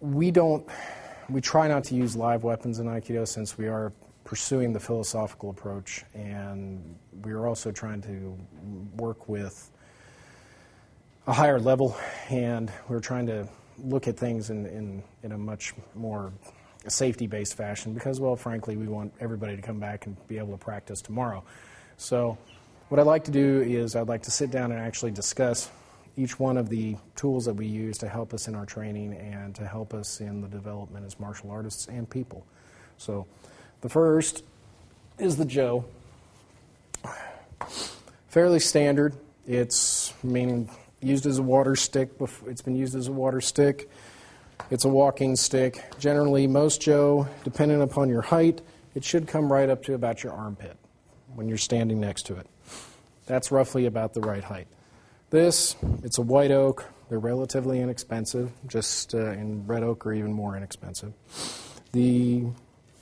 we try not to use live weapons in Aikido since we are pursuing the philosophical approach, and we are also trying to work with a higher level, and we're trying to look at things in a much more safety-based fashion because, well, frankly, we want everybody to come back and be able to practice tomorrow. So what I'd like to do is I'd like to sit down and actually discuss each one of the tools that we use to help us in our training and to help us in the development as martial artists and people. So the first is the Jo. Fairly standard. It's used as a water stick. It's been used as a water stick. It's a walking stick. Generally, most Jo, depending upon your height, it should come right up to about your armpit when you're standing next to it. That's roughly about the right height. This, it's a white oak. They're relatively inexpensive. Just in red oak are even more inexpensive. The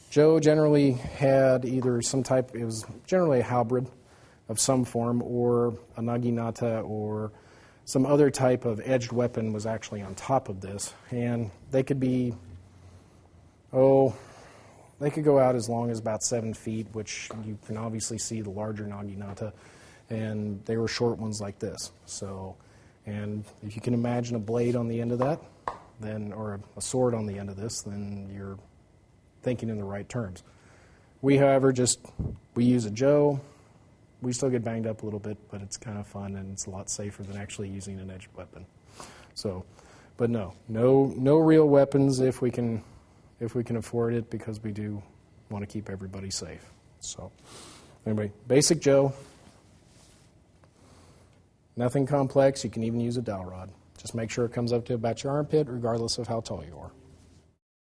Jo generally had either some type, it was generally a halberd of some form, or a naginata, or some other type of edged weapon was actually on top of this. And they could be, they could go out as long as about 7 feet, which you can obviously see the larger naginata. And they were short ones like this. So, and if you can imagine a blade on the end of that, then, or a sword on the end of this, then you're thinking in the right terms. We, however, we use a Jo. We still get banged up a little bit, but it's kind of fun and it's a lot safer than actually using an edged weapon. So, but no real weapons if we can afford it, because we do want to keep everybody safe. So, anyway, basic Jo. Nothing complex. You can even use a dowel rod. Just make sure it comes up to about your armpit, regardless of how tall you are.